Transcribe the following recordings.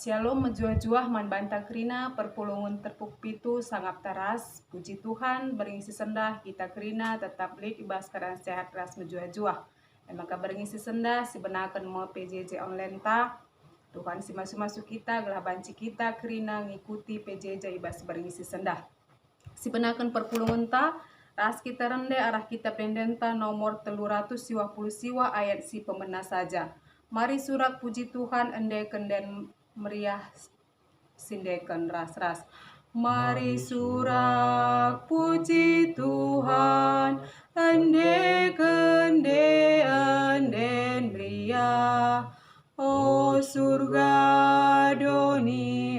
Shalom menjuah-juah man banta kerina perpulungan terpuk pitu sangat teras. Puji Tuhan beringisi sendah kita kerina tetap lid ibas keadaan sehat ras menjuah-juah. Maka beringisi sendah si benakan mau PJJ online ta. Tuhan si masuk-masuk kita gelah banci kita kerina ngikuti PJJ ibas beringisi sendah. Si benakan perpulungan ta ras kita rende arah kita pendenta nomor 300 siwa puluh siwa ayat si pemena saja. Mari surat puji Tuhan ende kenden meriah sindekan ras-ras. Mari surak puji Tuhan ende kende anden meriah. O surga doni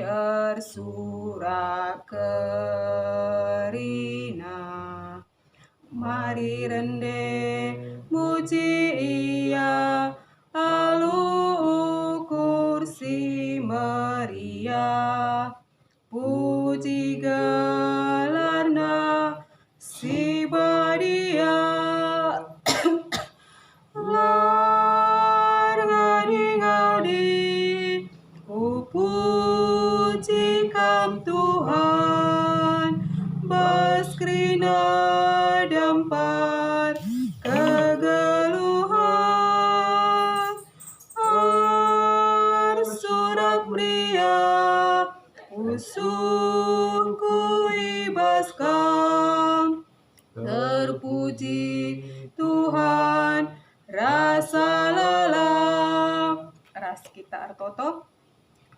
surak kerina. Mari rende muji ia alu kursi meriah. Puji gelarna si badia lar ngadi-ngadi. Puji kam Tuhan baskrina dampat kegeluhan surak pria usungku ibaskan. Terpuji Tuhan rasa lelah. Ras kita artoto.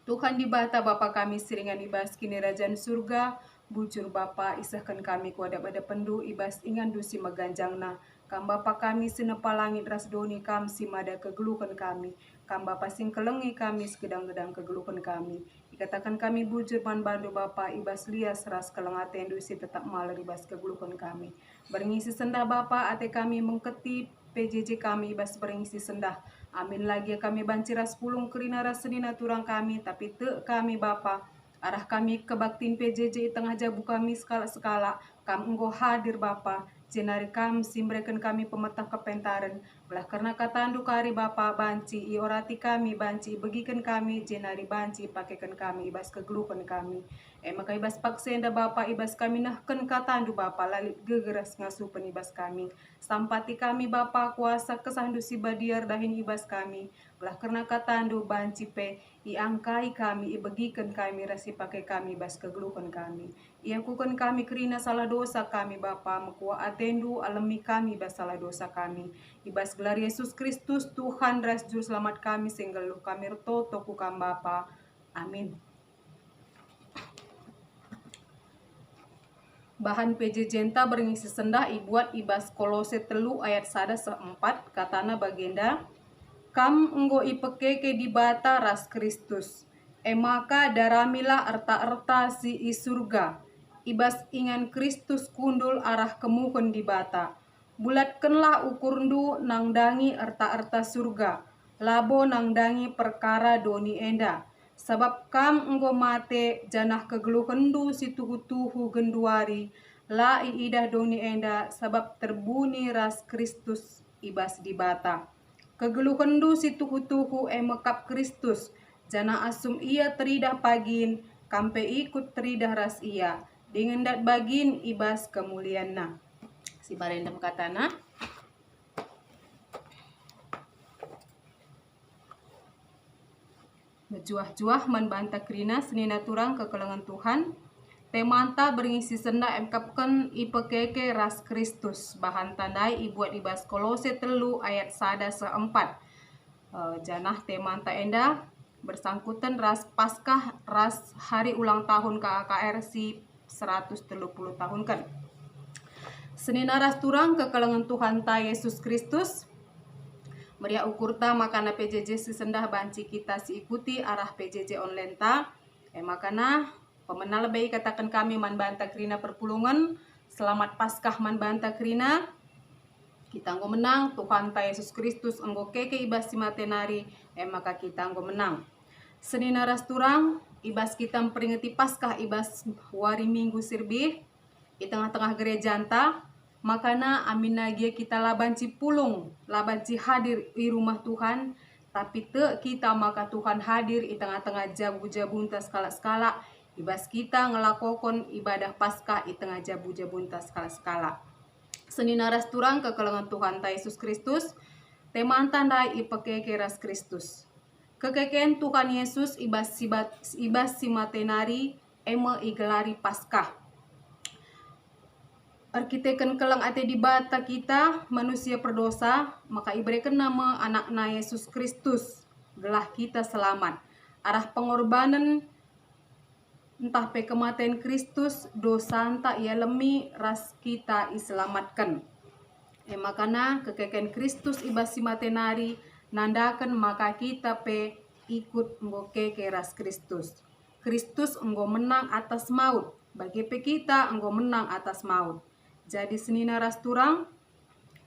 Tuhan di bata Bapa kami siringan ibas kini rajaan surga. Bujur Bapa isahkan kami kuada pada pendu ibas ingan dusi meganjangna. Kam Bapa kami sinepa langit ras doni kam simada kegeluhan kami. Kam Bapa sing kelengi kami segedang-gedang kegeluhan kami. Dikatakan kami bujur man bandu Bapa ibas lias ras kelengaten dusi tetap maler ibas kegeluhan kami. Beringisi sendah Bapa ate kami mengketi PJJ kami ibas beringisi sendah. Amin lagi kami banci ras pulung kerina ras senina turang kami tapi te kami Bapa. Arah kami kebaktin PJJ tengah jabu kami skala-skala. Kam enggo hadir Bapa. Jenari kam simbreken kami pemetah kepentaran. Belah karena katandu kari Bapa banci iorati kami banci begikan kami jenari banci pakaikan kami ibas kegeluhan kami. Maka ibas paksenda Bapa ibas kami nahken katandu Bapa lalit gegeras ngasupen ibas kami. Sampati kami Bapa kuasa kesandu si badiar dahin ibas kami. Belah karena katandu banci pe iangkai kami ibegikan kami rasi pakai kami ibas kegeluhan kami. Iakukan kami kerina salah dosa kami Bapa mekua atendu alami kami ibas salah dosa kami. Ibas gelar Yesus Kristus Tuhan ras juru selamat kami singgeluh kami retoto ku kam Bapa. Amin. Bahan PJJ enta beringisi sendah ibuat ibas Kolose 3 ayat 1-4 katana bagenda kam enggo ipeke ke di bata ras Kristus. Maka daramila erta-erta si isurga. Ibas ingan Kristus kundul arah kemuhun di bata. Bulatkenlah ukurndu nangdangi erta-erta surga. Labo nangdangi perkara doni enda. Sabab kam enggo mate janah kegeluhendu si tuhu-tuhu genduari. La iidah doni enda sabab terbuni ras Kristus ibas di bata. Kegeluhendu si tuhu-tuhu mekap Kristus. Jana asum ia teridah pagin, kampe ikut teridah ras ia. Dengan dat bagin ibas kemulianna. Si barendam katana. Mejuah-juah man banta kerina senina turang kekelengan Tuhan. Temanta beringisi senda emkapkan ipekeke ras Kristus. Bahan tandai ibuat ibas Kolose 3 ayat 1-4. Janah temanta enda bersangkutan ras Paskah ras hari ulang tahun KKR si 130 tahun kan. Senina ras turang kekelengan Tuhan ta Yesus Kristus. Meriah ukurta makana PJJ si sendah banci kita si ikuti arah PJJ online ta. Makana pemenal lebih katakan kami man banta kerina perpulungan. Selamat Paskah man banta kerina. Kita enggo menang Tuhan ta Yesus Kristus enggo keke ibas si matenari. Maka kita enggo menang. Senina ras turang ibas kita memperingati Paskah ibas wari Minggu sirbih. Di tengah-tengah gereja anta. Makana amin nagia kita labanci pulung, labanci hadir di rumah Tuhan. Tapi te kita maka Tuhan hadir di tengah-tengah jabu-jabunta skala-skala. Ibas kita ngelakokon ibadah Paskah di tengah jabu-jabunta skala-skala. Seni naras turang kekelengan Tuhan ta Yesus Kristus. Teman tandai ipekeke ras Kristus. Kekeken Tuhan Yesus ibas simatenari eme igelari Paskah. Arkiteken kelang ate di bata kita manusia berdosa, maka iberikan nama anakna Yesus Kristus, gelah kita selamat. Arah pengorbanan entah pe kematian Kristus, dosa entah ia lemi ras kita iselamatkan. Makana kekeken Kristus ibas simatenari nandakan maka kita pe ikut nggo keke ras Kristus. Kristus enggo menang atas maut, bagi pe kita enggo menang atas maut. Jadi seni naras turang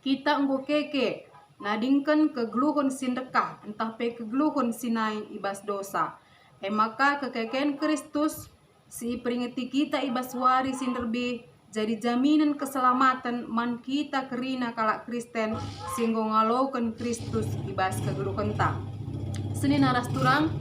kita enggo keke nadingkan kegluhun sindekah entah pe kegluhun sinai ibas dosa. Maka kekeken Kristus si peringati kita ibas wari sinderbe jadi jaminan keselamatan man kita kerina kalak Kristen singgo ngalokan Kristus ibas kegluhun ta. Seni naras turang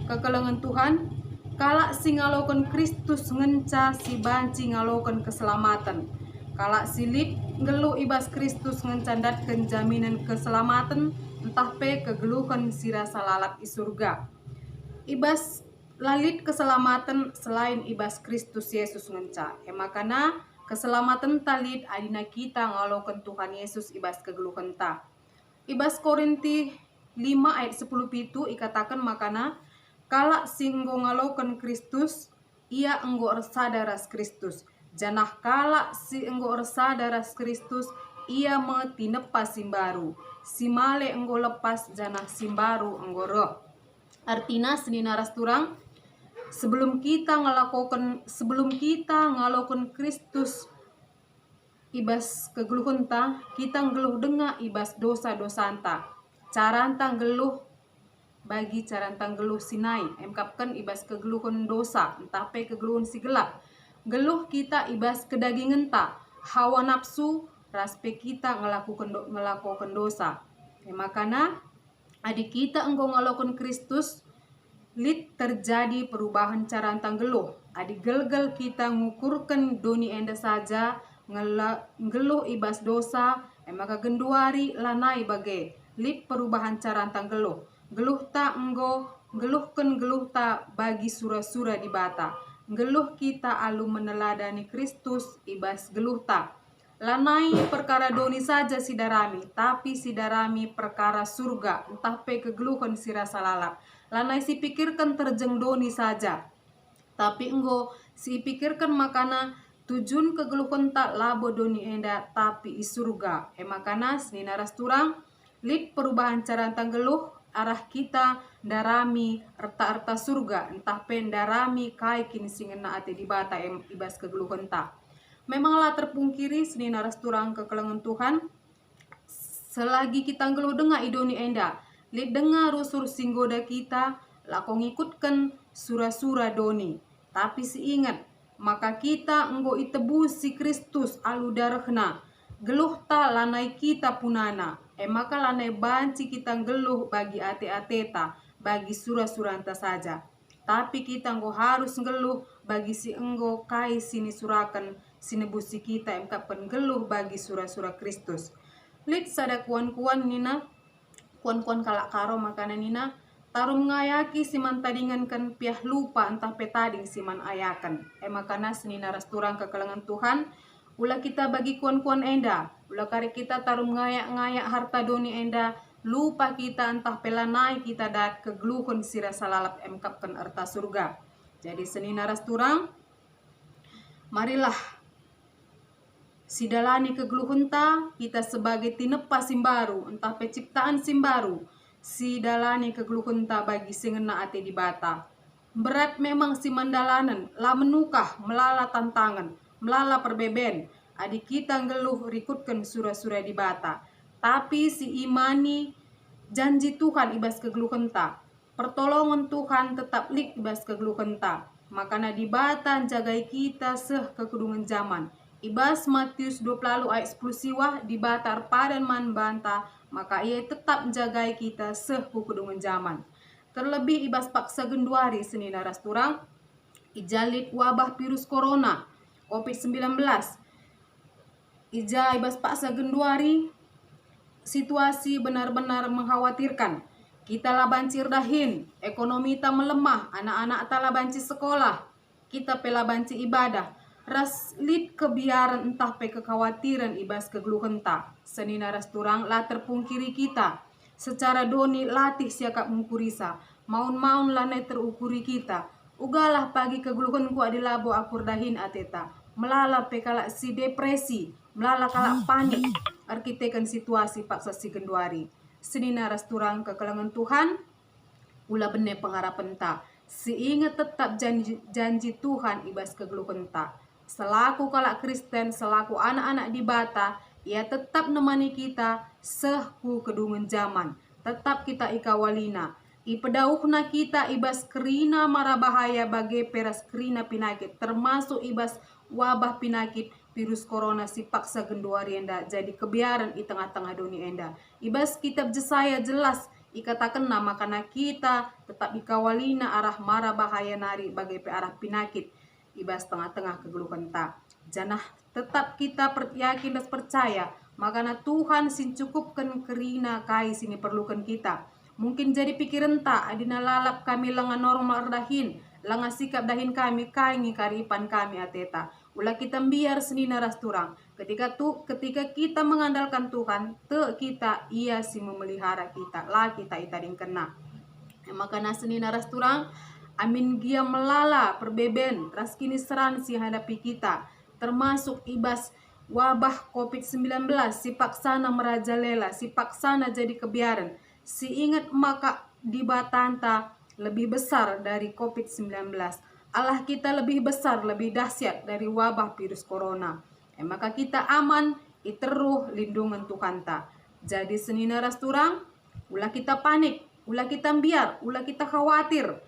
kekelengan Tuhan kalak si ngalokan Kristus ngenca si banci ngalokan keselamatan. Kalak silip ngeluh ibas Kristus ngencandatkan jaminan keselamatan entah pe kegeluhan sira salalat i surga. Ibas lalit keselamatan selain ibas Kristus Yesus ngenca. Makana keselamatan talit adina kita ngalokan Tuhan Yesus ibas kegeluhan ta. Ibas Korinti 5 ayat 10 pitu ikatakan makana kalak singgo ngalokan Kristus ia enggo ersadaras Kristus. Janah kalak si enggo ersadaras Kristus ia metinepa simbaru. Si male enggo lepas janah simbaru enggo roh. Artina seni naras turang sebelum kita ngalakukan Kristus ibas kegeluhun ta, kita ngeluh denga ibas dosa-dosa anta. Caranta ngeluh bagi caranta ngeluh sinai emkapkan ibas kegeluhun dosa entah pe kegeluhun si gelap. Geluh kita ibas kedagingan ta, hawa nafsu raspe kita ngelakukan dosa. Makana adik kita engkau ngelakukan Kristus lit terjadi perubahan cara antang geluh. Adik gelgel kita ngukurkan doni enda saja ngeluh ibas dosa, maka genduari lanai bagai lit perubahan cara antang geluh. Geluh ta engkau geluhkan geluh ta bagi sura-sura di bata. Geluh kita alu meneladani Kristus ibas geluh ta. Lanai perkara doni saja sidarami, tapi sidarami perkara surga, entah pe kegeluhan sira salalap. Lanai si pikirkan terjeng doni saja, tapi enggo si pikirkan makana tujuan kegeluhan tak labo doni enda tapi i surga. Makana sini naras turang lit perubahan cara tang geluh arah kita darami erta-erta surga entah pendarami kai kini singena ate di bata ibas kegeluhan ta. Memanglah terpungkiri seni naras turang kekelengan Tuhan selagi kita ngeluh denga idoni enda lid denga rusur singgoda kita lako ngikutkan sura-sura doni. Tapi si ingat maka kita enggo itebus si Kristus alu darahna geluh ta lanai kita punana. Maka lanai banci kita geluh bagi ate-ateta, bagi sura-suranta saja. Tapi kita enggo harus geluh bagi si enggo kai sini surakan sinebusi kita emkapan geluh bagi sura-sura Kristus. Lit sada kuan-kuan nina, kuan-kuan kalak karo makanan nina, tarum ngayaki siman tadingan kan piah lupa entah petading siman ayakan. Makana seni naras turang kekelengan Tuhan, ulah kita bagi kuan-kuan enda, ulah kari kita tarum ngayak-ngayak harta doni enda, lupa kita entah pelanai kita dat kegeluhun sira salalap emkapkan erta surga. Jadi seni naras turang, marilah sidalani kegeluhun ta kita sebagai tinepa simbaru, entah peciptaan simbaru, sidalani kegeluhun ta bagi singena ate di bata. Berat memang si mandalanan, lah menukah, melala tantangan, melala perbeben, adik kita ngeluh rikutkan sura-sura di bata. Tapi si imani janji Tuhan ibas kegeluhan ta. Pertolongan Tuhan tetap lik ibas kegeluhan ta. Makana di bata jagai kita seh kekudungan zaman. Ibas Matius 20 ayat 10 siwah di bata padan man banta maka ia tetap jagai kita sehu kedungan zaman. Terlebih ibas paksa genduari seni naras turang, ijalit wabah virus corona COVID-19. Ija ibas paksa genduari, situasi benar-benar mengkhawatirkan. Kita lah bancir dahin, ekonomi ta melemah, anak-anak ta lah banci sekolah, kita pela banci ibadah. Ras lid kebiaran entah pe kekhawatiran ibas kegeluhan ta. Seni naras turang lah terpungkiri kita. Secara doni latih siakap mengkurisa, maun-maun lah terukuri kita. Ugalah pagi kegeluhan ku adilabo akur dahin ateta. Melala pe kalak si depresi, melala kalak panik. Arkitekan situasi paksa si genduari. Seni naras turang kekelangan Tuhan, ulah bene pengharapan ta. Seingat tetap janji Tuhan ibas kegeluhan ta. Selaku kalak Kristen, selaku anak-anak di bata, ia tetap nemani kita sehu kedungan zaman. Tetap kita ikawalina. Ipedauhna kita ibas kerina mara bahaya bagi peras kerina pinakit, termasuk ibas wabah pinakit virus corona si paksa genduari enda jadi kebiaran di tengah-tengah dunia enda. Ibas kitab Jesaya jelas ikatakan nama karena kita tetap ikawalina arah mara bahaya nari bagi pe arah pinakit ibas tengah-tengah kegeluhan ta. Janah tetap kita yakin dan percaya makana Tuhan sin cukupkan kerina kai sini perlukan kita. Mungkin jadi pikiran ta adina lalap kami lengan normal dahin, langa sikap dahin kami kaingi karipan kami ateta. Ulah kita biar seni naras turang. Ketika kita mengandalkan Tuhan, kita ia si memelihara kita, lah kita itading kena. Makana seni naras turang, amin gia melala perbeben ras kini seran si hadapi kita, termasuk ibas wabah COVID-19 si paksana merajalela, si paksana jadi kebiaran. Si ingat maka di batanta lebih besar dari COVID-19. Allah kita lebih besar, lebih dahsyat dari wabah virus corona. Maka kita aman, iteruh lindungan Tuhan ta. Jadi seni naras turang, ulah kita panik, ulah kita biar, ulah kita khawatir.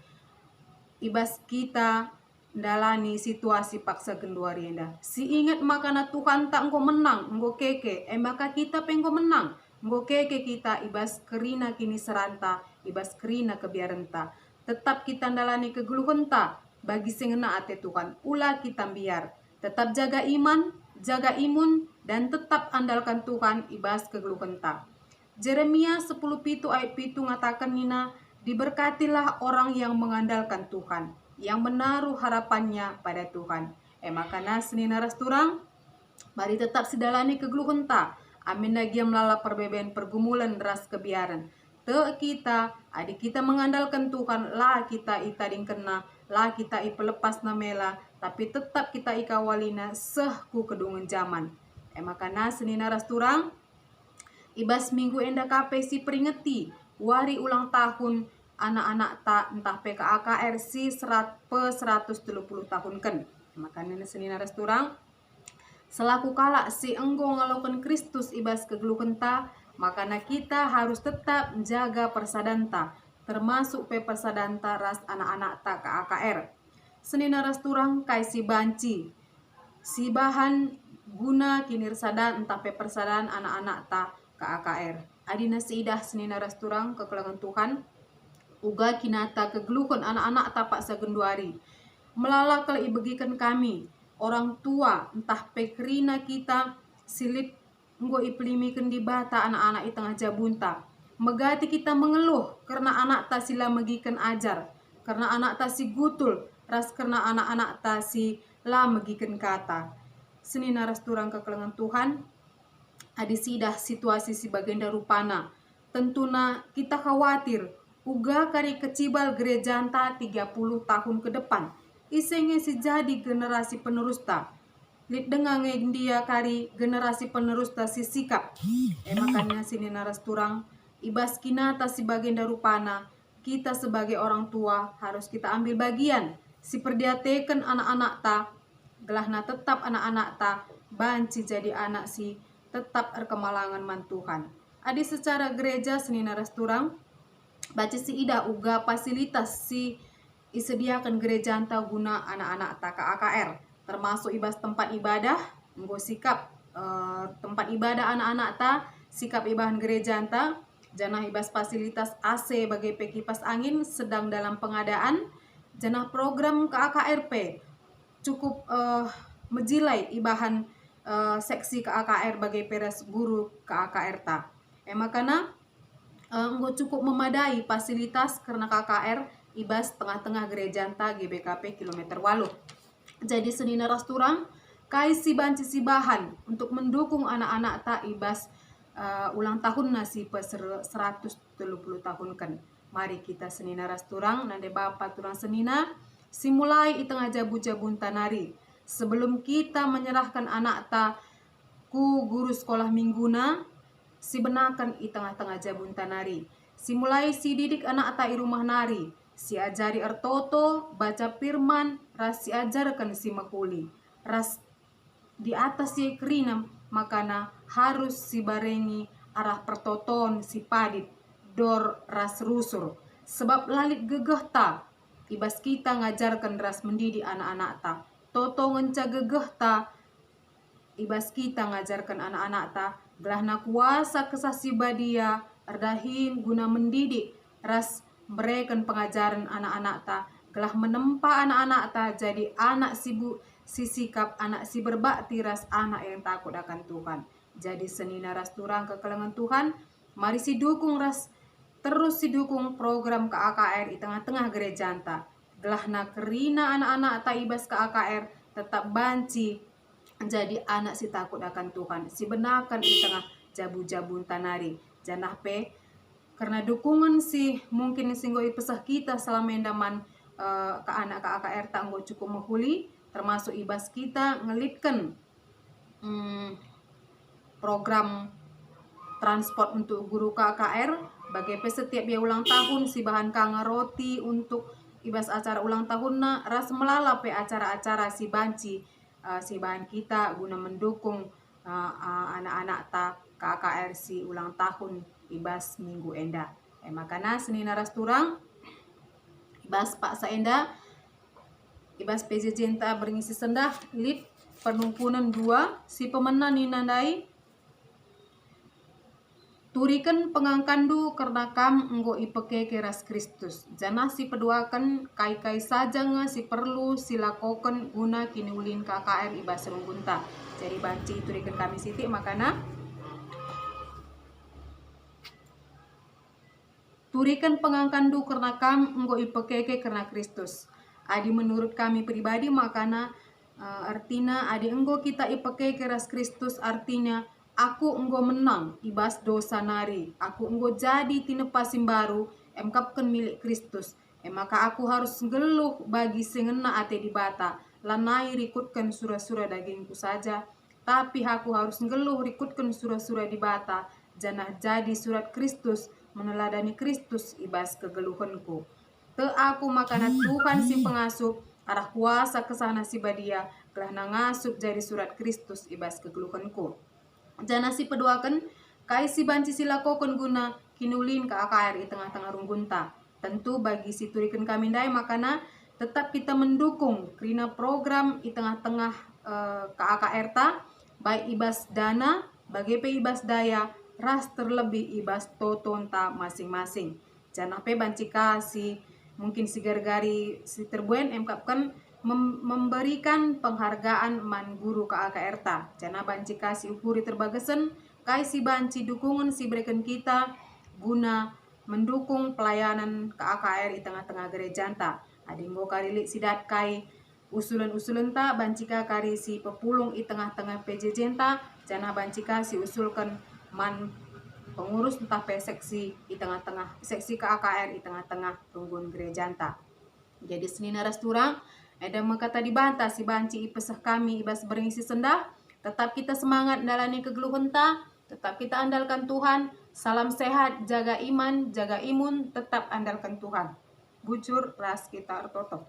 Ibas kita dalani situasi paksa genduari enda. Si ingat makana Tuhan tak engkau menang, engkau keke. Maka kita pengko menang. Engkau keke kita ibas kerina kini seranta, ibas kerina kebiaranta. Tetap kita dalani kegeluhan ta bagi sengena ate Tuhan. Ulah kita biar. Tetap jaga iman, jaga imun, dan tetap andalkan Tuhan ibas kegeluhan ta. Jeremia 10:7 ayat 7 ngatakan nina, diberkatilah orang yang mengandalkan Tuhan, yang menaruh harapannya pada Tuhan. Makana seni naras turang, mari tetap sidalani kegeluhan ta. Amin nagia melala perbeben pergumulan ras kebiaran. Te kita, adik kita mengandalkan Tuhan, lah kita itading kena, lah kita ipelepas namela, tapi tetap kita ikawalina sehku kedungan zaman. Makana seni naras turang, ibas minggu enda kape si peringeti wari ulang tahun anak-anak ta entah PKAKR si 130 tahun kan. Makanya seni naras turang, selaku kalak si enggo ngalokan Kristus ibas kegeluhan ta, makana kita harus tetap menjaga persadanta, termasuk pe persadanta ras anak-anak ta KAKR. Seni naras turang kai si banci, si bahan guna kinir sadan entah pe persadaan anak-anak ta KAKR. Adina seidah seni naras turang kekelangan Tuhan, uga kinata kegeluhan anak-anak ta paksa genduari. Melala kalau ibegikan kami, orang tua entah pekrina kita silip nggo ipelimikan di bata anak-anak i tengah jabunta. Megati kita mengeluh karena anak ta sila megikan ajar, karena anak ta si gutul, ras karena anak-anak ta si la megikan kata. Seni naras turang kekelangan Tuhan, adi sidah situasi si bagenda rupana. Tentuna kita khawatir, uga kari kecibal gereja anta 30 tahun ke depan. Isenge si jadi generasi penerus ta. Lid dengang dia kari generasi penerus ta si sikap. Makanya sini naras turang, ibas kinata si bagenda rupana, kita sebagai orang tua harus kita ambil bagian. Si perdiatekan anak-anak ta, gelahna tetap anak-anak ta, banci jadi anak si tetap erkemalangan man Tuhan. Adi secara gereja seni naras turang, baca si ida uga fasilitas si isediakan gereja anta guna anak-anak ta KAKR, termasuk ibas tempat ibadah, nggo sikap tempat ibadah anak-anak ta sikap ibahan gereja anta, janah ibas fasilitas AC bagi kipas angin sedang dalam pengadaan, janah program KKRP cukup menjilai ibahan seksi KKR bagi peres guru KKR ta. Makanya nggak cukup memadai fasilitas karena KKR ibas tengah-tengah gereja anta GBKP kilometer 8. Jadi senina rasturang kai si banci si bahan untuk mendukung anak-anak ta ibas ulang tahun nasi pe 130 tahun kan. Mari kita senina rasturang nande bapak turang senina simulai i tengah jabu-jabun tanari. Sebelum kita menyerahkan anak ta ku guru sekolah mingguna, si benakan i tengah-tengah jabun tanari. Si mulai si didik anak ta i rumah nari, si ajari ertoto, baca firman, ras si ajarkan si makuli. Ras di atas si kerinam, makana harus si barengi arah pertoton si padit, dor ras rusur. Sebab lalit gegeh ta, ibas kita ngajarkan ras mendidik anak-anak ta. Toto ngenca gegeh ta, ibas kita ngajarkan anak-anak ta. Gelahna kuasa kesasi badia, erdahin guna mendidik, ras berikan pengajaran anak-anak ta. Gelah menempa anak-anak ta jadi anak si sikap anak si berbakti ras anak yang takut akan Tuhan. Jadi senina ras turang kekelengan Tuhan, mari si dukung ras terus si dukung program KKR di tengah-tengah gereja anta. Gelahna kerina anak-anak ta ibas KKR tetap banci jadi anak si takut akan Tuhan, si benakan di tengah jabu-jabun tanari. Janah pe karena dukungan si mungkin singgoi pesah kita selama endaman ke anak KKR tak nggo cukup menghuli, termasuk ibas kita ngelipkan program transport untuk guru KKR bagi setiap dia ulang tahun si bahan kanga roti untuk ibas acara ulang tahun na ras melala pe acara-acara si banci si bahan kita guna mendukung anak-anak ta KKR si ulang tahun ibas minggu enda. Makana senina ras turang ibas Pak Saenda ibas PJJ enta beringisi sendah lip penumpunan 2 si pemenan ninandai turikan pengangkandu karena kam enggo ipeke keras Kristus. Janah si peduakan kai-kai saja nga si perlu silakokan guna kini ulin KKR ibas runggunta. Jadi banci turikan kami siti makana turikan pengangkandu karena kam enggo ipeke karena Kristus. Adi menurut kami pribadi makana artinya adi enggo kita ipeke keras Kristus artinya aku enggo menang ibas dosa nari, aku enggo jadi tinepa simbaru emkapkan milik Kristus. Maka aku harus geluh bagi sengena ate di bata, lanai rikutkan sura-sura dagingku saja, tapi aku harus geluh rikutkan sura-sura di bata, janah jadi surat Kristus, meneladani Kristus ibas kegeluhanku. Te aku makana Tuhan si pengasup, arah kuasa kesana si badia, gelah nangasup jadi surat Kristus ibas kegeluhanku. Jana si peduakan kai si banci silakokan guna kinulin ke AKR di tengah-tengah runggunta. Tentu bagi si turikan kami dai makana tetap kita mendukung karena program di tengah-tengah ke AKR ta baik ibas dana bagi pe ibas daya ras terlebih ibas totonta masing-masing. Jana pe banci kasih mungkin si gargari si terbuen emkapkan memberikan penghargaan man guru ke AKR ta. Jana banci kasih ukuri terbagasan kai si banci dukungan si berikan kita guna mendukung pelayanan ke AKR di tengah-tengah gereja ta. Adinggo karilik sidat kai usulan-usulan ta banci kari si pepulung di tengah-tengah PJJ ta. Jana banci kasih usulkan man pengurus entah pe seksi di tengah-tengah seksi ke AKR di tengah-tengah tunggun gereja ta. Jadi senina rasturang ada mengkata dibantah si banci ipesah kami ibas berisi sendah. Tetap kita semangat dalani kegeluhan ta, tetap kita andalkan Tuhan. Salam sehat, jaga iman, jaga imun, tetap andalkan Tuhan. Bujur ras kita artoto.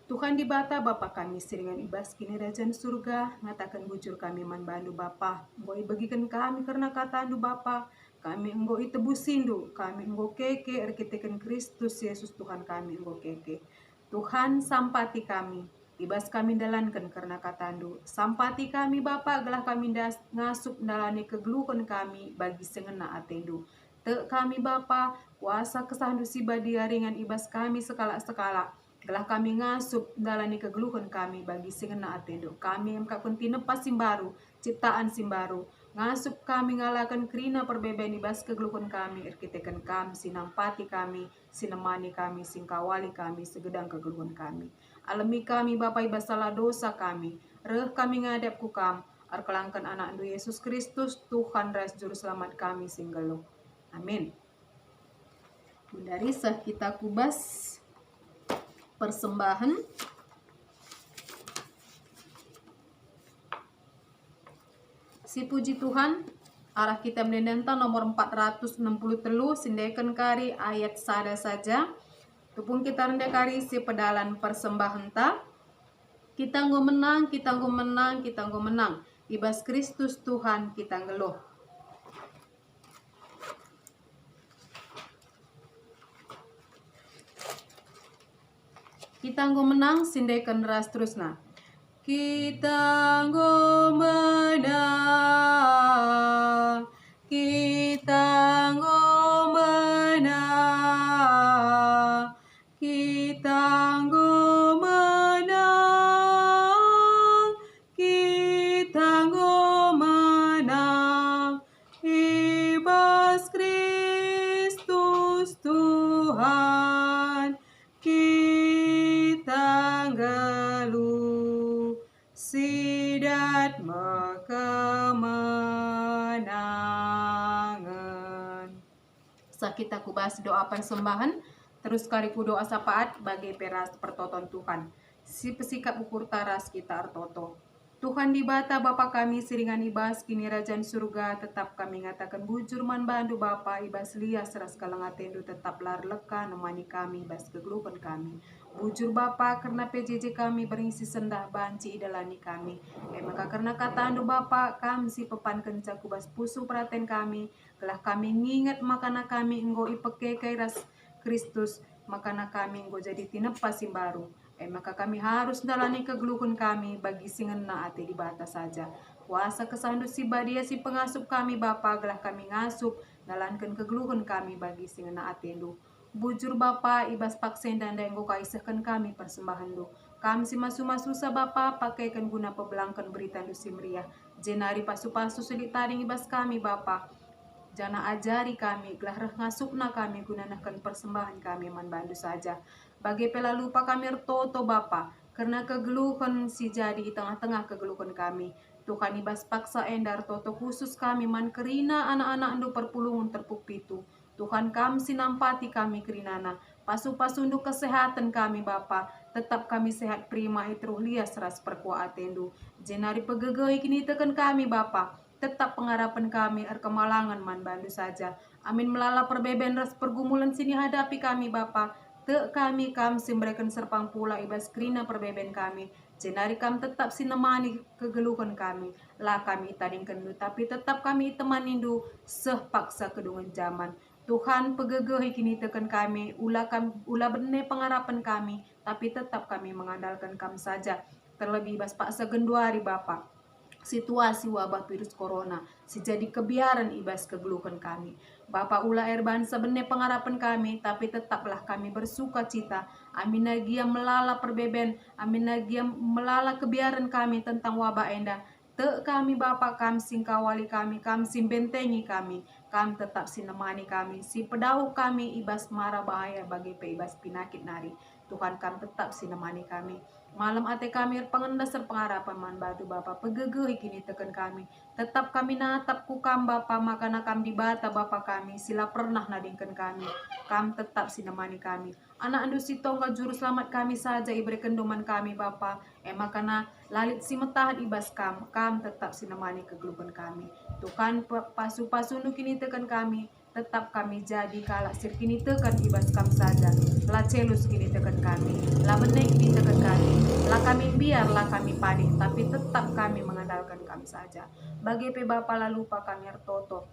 Tuhan di bata Bapa kami siringan ibas kini rajan surga, ngatakan bujur kami man bandu Bapa. Ngoi bagikan kami karena kata andu Bapa. Kami enggo itebusindu, kami enggo keke erkitekan Kristus Yesus Tuhan kami enggo keke. Tuhan sampati kami, ibas kami dalankan karena katandu. Sampati kami Bapa gelah kami ngasup dalani kegeluhan kami bagi sengena atendu. Te kami Bapa kuasa kesandu sibadia ringan ibas kami sekala-sekala. Gelah kami ngasup dalani kegeluhan kami bagi sengena atendu. Kami emka tinepas simbaru, ciptaan simbaru. Ngasup kami ngalakan kerina perbeben ibas kegeluhan kami, erkitekan kami, sinampati kami, sinemani kami, singkawali kami, segedang kegeluhan kami. Alami kami Bapa ibas salah dosa kami, reh kami ngadep ku kam, arkelangkan anak Anda Yesus Kristus, Tuhan ras juru selamat kami singgalo. Amin. Dari sah kita kubas persembahan si puji Tuhan arah kita menendanta nomor 463 sindekan kari ayat sada saja tupung kita rendah kari si pedalan persembahan ta kita nggo menang ibas Kristus Tuhan kita ngeluh. Kita nggo menang sindekan ras terusna. Kita nggo menang, kita nggo menang, kita nggo menang, kita nggo menang, ibas Kristus Tuhan kita nggeluh. Sidat kemenangan. Kita kubas doa persembahan terus kariku doa sapaat bagi peras pertoton Tuhan. Si pesikap ukur taras kita artoto. Tuhan di bata Bapa kami siringan ibas kini rajan surga tetap kami ngatakan bujur man bandu Bapa ibas lias ras kalengatendu tetap lar leka nemani kami ibas kegeluhan kami. Bujur Bapa karena PJJ kami berisi sendah banci idalani kami. Maka karena kata andu Bapa kami si pepan kenca kubas pusu perhatian kami. Kelah kami nginget makana kami enggo ipeke ras Kristus. Makana kami enggo jadi tinepas baru. Maka kami harus dalani kegeluhan kami bagi singena ate di batas saja. Kuasa kesandu si badia si pengasup kami Bapa gelah kami ngasup dalankan kegeluhan kami bagi singena atendu. Bujur Bapa ibas paksen dan enggo kaisahkan kami persembahan do. Kami si masu-masu sa Bapa pakaikan guna pebelangkan berita do simriah. Jenari pasu-pasu sulit taring ibas kami Bapa. Jana ajari kami, gelah ngasupna kami gunanakan persembahan kami man bandu saja. Bagi pela lupa kami ertoto Bapa, karena kegeluhan si jadi di tengah-tengah kegeluhan kami. Tuhan ibas paksa endar toto khusus kami man kerina anak-anak endo perpulungan terpuk pitu. Tuhan kami sinampati kami kerinana. Pasu-pasu untuk kesehatan kami Bapa. Tetap kami sehat prima itruh lias ras perkuat atendu. Jenari pegegoi kini tekan kami Bapa. Tetap pengharapan kami kemalangan man bandu saja. Amin melala perbeben ras pergumulan sini hadapi kami Bapa. Te kami simbrekan serpang pula ibas krina perbeben kami. Jenari kami tetap sinemani kegeluhan kami. Lah kami tadingkan du tapi tetap kami temanindu sehpaksa kedungan zaman. Tuhan pegegehi kini tekan kami, ula bene pengharapan kami, tapi tetap kami mengandalkan kami saja. Terlebih bas paksa genduari Bapa. Situasi wabah virus corona, sejadi kebiaran ibas kegeluhan kami. Bapa ula erban sebene pengharapan kami, tapi tetaplah kami bersuka cita. Amin nagia melala perbeben, amin nagia melala kebiaran kami tentang wabah enda. Te kami Bapa kami singkawali kami simbentengi kami tetap sinemani kami, si pedauh kami ibas mara bahaya bagi ibas pinakit nari. Tuhan kami tetap sinemani kami. Malam ate kami pengendasar pengharapan man batu Bapa pegegehi kini tekan kami. Tetap kami natap kukam Bapa makana kami di bata Bapa kami sila pernah nadingkan kami. Kami tetap sinemani kami. Anak andu si tongga juru selamat kami saja iberi kendoman kami Bapa. Makana lalit si metahan ibas kam tetap sinemani kegelupan kami. Tuhan pasu-pasu nu kini tekan kami. Tetap kami jadi kalak sir kini tekan ibas kam saja. La celus kini tekan kami. La benek kini tekan kami. La kami biarlah kami panik. Tapi tetap kami mengandalkan kami saja. Bagi pe Bapa lalu pa kami ertoto.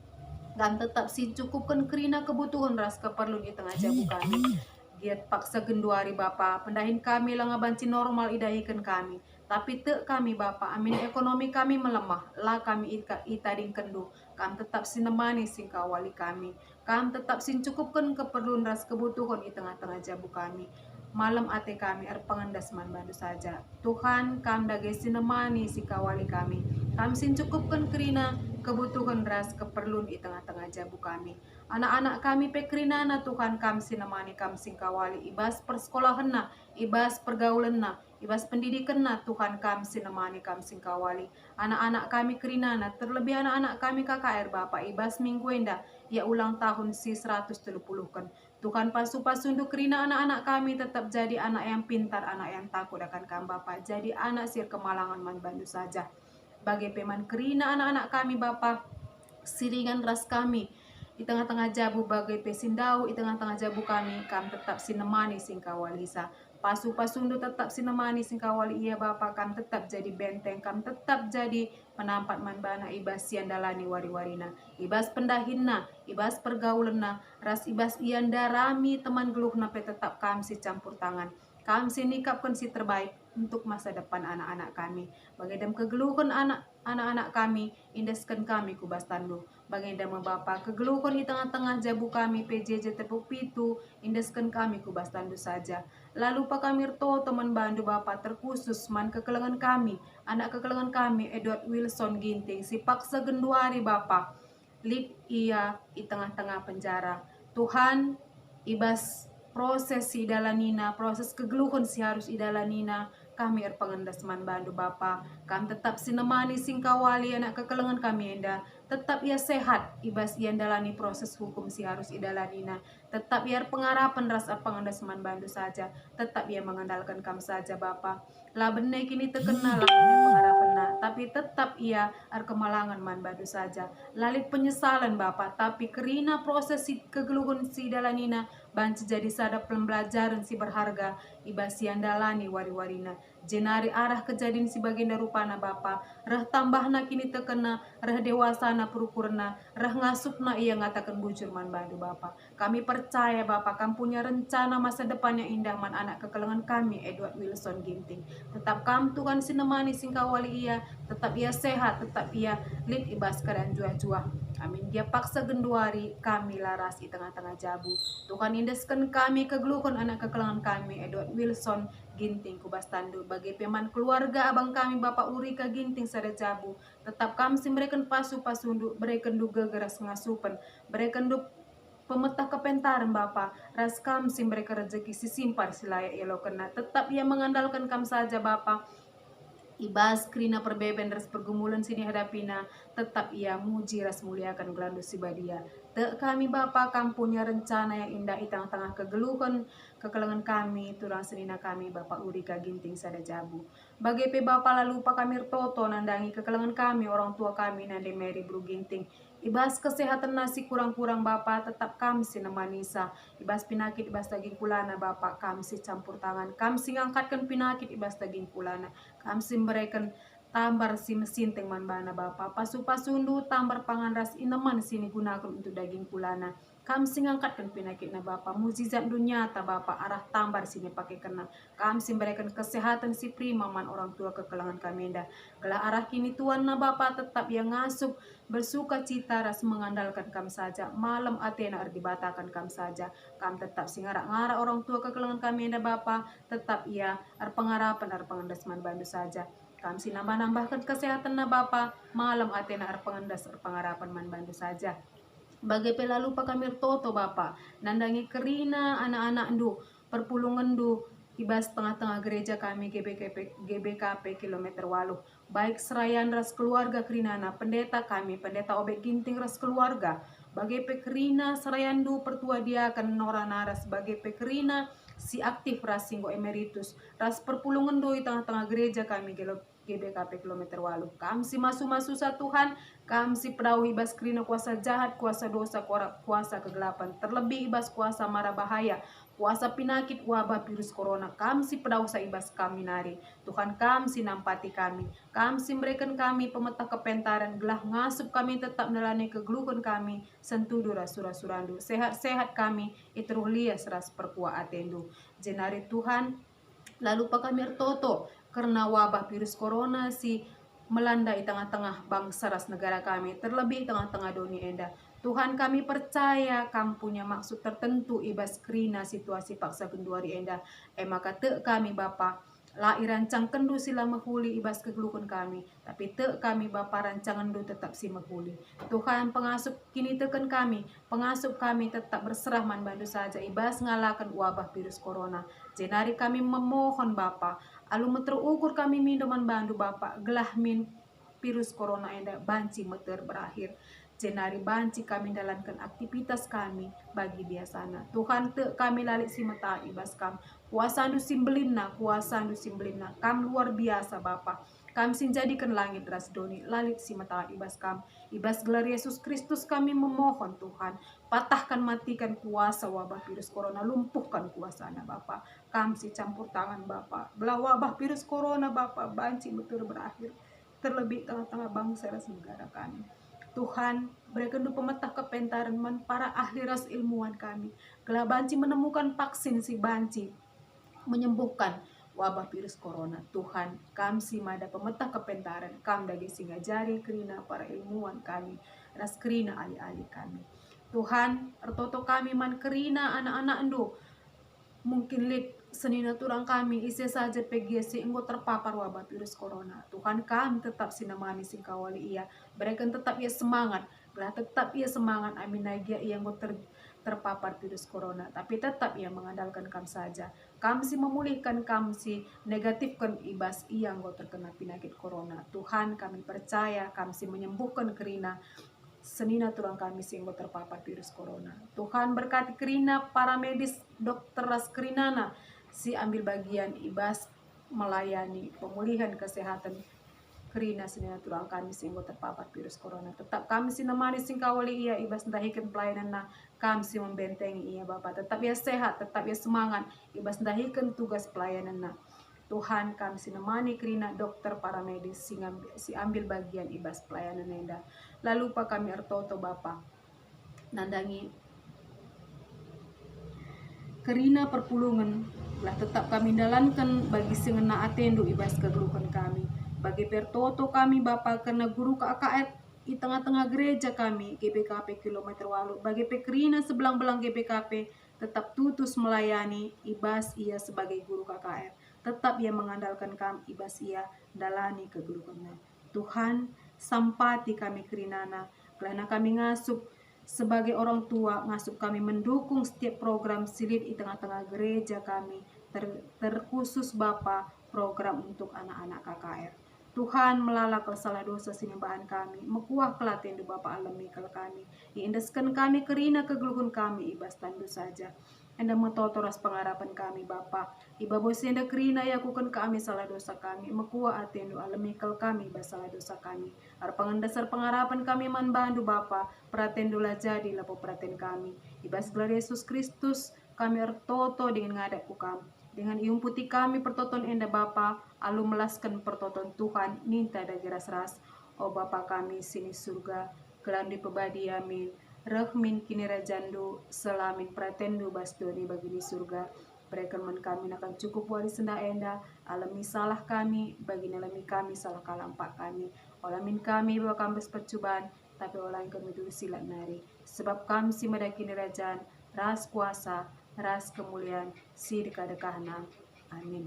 Dan tetap si cukupkan kerina kebutuhan ras keperluan di tengah jabu kami. giat paksa genduari Bapa, pendahin kami langa banci normal idahikan kami. Tapi te kami Bapa, amin ekonomi kami melemah, lah kami itading kendu, kam tetap sinemani sing kawali kami. Kam tetap sin cukupkan keperluan ras kebutuhan di tengah-tengah jabu kami. Malam ate kami pangandas man bantu saja. Tuhan kam dage sinemani si kawali kami. Kam sin cukupkan kerina kebutuhan ras keperluan di tengah-tengah jabu kami. Anak-anak kami pekrina na Tuhan kam sinemani kam sing kawali. Ibas persekolahan na, ibas pergaulan na, ibas pendidikan na Tuhan kam sinemani kam sing kawali. Anak-anak kami kerina na, terlebih anak-anak kami KKR Bapak ibas minggu enda ya ulang tahun si 130 kan. Tuhan pasu-pasunduk kerina anak-anak kami tetap jadi anak yang pintar, anak yang takut akan kami Bapak. Jadi anak sir kemalangan man bantu saja. Bagi peman kerina anak-anak kami Bapak, siringan ras kami di tengah-tengah jabu bagai pesindau di tengah-tengah jabu kami tetap sinemani sing kawalisa. Pasu-pasundu tetap sinemani sing kawali iya Bapak, kam tetap jadi benteng, kam tetap jadi penampat manbana ibas sian dalani wari-warina, ibas pendahinna, ibas pergaulenna, ras ibas ian darami teman geluhna pe tetap kam si campur tangan. Kam si nikapkan si terbaik untuk masa depan anak-anak kami. Bagedam kegeluhan anak-anak kami, indeskan kami kubas tandu. Bagedam Bapak kegeluhan di tengah-tengah jabu kami PJJ tepuk pitu, indeskan kami kubas tandu saja. Lalu Pak Kamirto teman bandu Bapak terkhusus man kekelengan kami, anak kekelengan kami Edward Wilson Ginting, si paksa genduari Bapak, lip ia di tengah-tengah penjara. Tuhan ibas proses si idalanina, proses kegeluhan si harus idalanina, kami pengendas man bandu Bapa, kami tetap sinemani sing kawali anak kekelengan kami enda, tetap ia sehat, ibas ia dalani proses hukum si harus idalanina, tetap ia pengarapan rasa pengendas man bandu saja, tetap ia mengandalkan kami saja Bapa. Lah benar kini terkenal lah pengarapan na, tapi tetap ia kemalangan man bandu saja. Lalit penyesalan Bapa, tapi kerina proses si kegeluhan si dalanina, banci jadi sadap pembelajaran si berharga, ibas yang dalani wari-warina. Jenari arah kejadian si baginda rupana Bapa, reh tambahna kini tekena, reh dewasana perukurna, reh ngasupna ia ngatakan bujur man bandu Bapa. Kami percaya Bapa, kamu punya rencana masa depan yang indah man anak kekelengan kami Edward Wilson Ginting. Tetap kamu Tuhan sinemani singkawali ia, tetap ia sehat, tetap ia lid ibas keadaan jua-jua. Amin. Dia paksa genduari kami laras di tengah-tengah jabu. Tuhan indeskan kami kegeluhan anak kekelengan kami Edward Wilson Ginting kubas tandu. Bagi peman keluarga abang kami Bapak Urika Ginting sada jabu. Tetap kami memberikan pasu-pasundu, berikan duga geras ngasupan, berikan du pemetah kepentaran Bapak. Ras kam mereka rezeki si simpar silaya elo kena. Tetap ia mengandalkan kam saja Bapak. Ibas krina perbeben ras pergumulan sini hadapina, tetap ia muji ras muliakan gelandu si badia. Te kami Bapa kampunya rencana yang indah di tengah-tengah kegeluhan kekelengan kami, turang senina kami Bapak Urika Ginting sada jabu. Bagai pe Bapa lalu Pak Kamir Toto nandangi kekelengan kami, orang tua kami nande Mary Bru Ginting. Ibas kesehatan nasi kurang-kurang Bapak, tetap kami sinemanisa. Ibas penyakit ibas daging kulana Bapak, kami si campur tangan. Kami si ngangkatkan penyakit ibas daging kulana. Kami si memberikan tambar si mesin tengman bana Bapak. Pasu-pasundu tambar pangan ras ineman sini gunakan untuk daging kulana. Kami si ngangkatkan penyakit na Bapak. Mujizat dunia ta Bapak, arah tambar sini pakai kena. Kami si memberikan kesehatan si prima man orang tua kekelangan kami dah. Gelah arah kini Tuhan na Bapak tetap yang ngasup bersuka cita ras mengandalkan kam saja. Malam Athena dibatakan kam saja. Kam tetap singarak-ngarak orang tua kekelangan kami dah Bapa, tetap ia pengarapan pengandasman bandu saja. Kam sinambah-nambahkan kesehatan na Bapa, malam Athena pengandas pengarapan man bandu saja. Bagai pelalu Pak Kamir Toto Bapa, nandangi kerina anak-anak ndu, perpulungan ndu, ibas tengah-tengah gereja kami GBKP kilometer 8. Baik serayan ras keluarga kerinana, pendeta kami, pendeta Obek Ginting ras keluarga, bagai pekerina serayandu pertua dia akan norana sebagai pekerina si aktif ras singgo emeritus, ras perpulungan do di tengah-tengah gereja kami GBKP kilometer 8. Kam si masu-masu sa Tuhan, kam si perahu ibas kerina kuasa jahat, kuasa dosa, kuasa kegelapan, terlebih ibas kuasa mara bahaya, kuasa penyakit wabah virus corona kam si pedausa ibas kami nari Tuhan kam si nampati kam si memberikan kami pemetah kepentaran gelah ngasup kami tetap nelani kegeluhan kami sentudu rasura-surandu sehat-sehat kami itruh lias ras perkua atendu jenari Tuhan lalu pa kami ertoto karena wabah virus corona si melanda di tengah-tengah bangsa ras negara kami, terlebih di tengah-tengah dunia enda. Tuhan kami percaya kamu punya maksud tertentu ibas kerina situasi paksa kenduari enda. Maka te kami Bapa lai rancang kendu sila mahuli ibas kegeluhan kami. Tapi te kami Bapa rancangan du tetap si mahuli. Tuhan pengasup kini teken kami. Pengasup kami tetap berserah man bandu saja ibas ngalakan wabah virus corona. Jenari kami memohon Bapa alu terukur kami minuman bandu Bapak gelah min virus corona enda banci meter berakhir jenari banci kami jalankan aktivitas kami bagi biasana Tuhan te kami lalik si mata ibas kam kuasa andu simbelina kam luar biasa Bapak kami sinjadikan langit ras doni lalik si mata ibas kam ibas gelar Yesus Kristus kami memohon Tuhan patahkan matikan kuasa wabah virus corona lumpuhkan kuasanya Bapak kami si campur tangan Bapak belah wabah virus corona Bapak banci betul berakhir terlebih tengah-tengah bangsa ras negara kami Tuhan berikan pemetah kepentaran man para ahli ras ilmuwan kami gelah banci menemukan vaksin si banci menyembuhkan wabah virus corona Tuhan kami si mada pemetah kepentaran kami dagi singa jari kerina para ilmuwan kami ras kerina ahli-ahli kami Tuhan ertoto kami man kerina anak-anak endo mungkin lid senina turang kami isi saja PGC engkau terpapar wabah virus corona Tuhan kami tetap sinamani singkawali ia berikan tetap ia semangat belah tetap ia semangat amin nagia ia engkau terpapar virus corona tapi tetap ia mengandalkan kami saja kami si memulihkan kami si negatifkan ibas ia engkau terkena penyakit corona Tuhan kami percaya kami si menyembuhkan kerina senina turang kami sehingga terpapar virus corona. Tuhan berkati kerina para medis dokter ras kerinana si ambil bagian ibas melayani pemulihan kesehatan kerina senina turang kami sehingga terpapar virus corona. Tetap kami si nemani singkawali ia ibas ndahikan pelayanan na kami si membentengi ia Bapak. Tetap ia sehat, tetap ia semangat ibas ndahikan tugas pelayanan na. Tuhan kami sinemani kerina dokter para medis si ambil bagian ibas pelayanan enda. Lalu pa kami ertoto Bapa nandangi kerina perpulungan lah tetap kami dalankan bagi singena atendu ibas kegeluhan kami. Bagi pertoto kami Bapa kena guru KKR di tengah-tengah gereja kami GBKP kilometer walu bagi pekerina sebelang-belang GBKP tetap tutus melayani ibas ia sebagai guru KKR tetap ia mengandalkan kami ibas ia dalani kegeluhannya Tuhan sampati kami kerinana karena kami ngasup sebagai orang tua ngasup kami mendukung setiap program silit di tengah-tengah gereja kami terkhusus Bapa program untuk anak-anak KKR Tuhan melalak salah dosa sinembahan kami mekuah kelaten di Bapa alami kalau kami diindeskan kami kerina kegeluhan kami ibas tandu saja anda metotoras pengharapan kami Bapa iba bosenda kerina yakukan kami salah dosa kami mekuah atendu alami kalau kami ibas salah dosa kami arpangan dasar pengharapan kami man bandu Bapa pratendulah jadi lapo praten kami ibas gelar Yesus Kristus kami ertoto dengan ngadapku kami dengan iung putih kami pertoton enda Bapa alu melaskan pertoton Tuhan minta dagi ras-ras o Bapa kami sini surga kelam di pebadi amin rahmin kini rajandu selamin pratendu basdoni bagini surga berikan man kami akan cukup wali senda enda alami salah kami bagi alami kami salah kalampak kami olamin kami bahwa kami percobaan tapi olain kami dulu silat nari sebab kami si medakini rajan ras kuasa ras kemuliaan si dekah-dekahna amin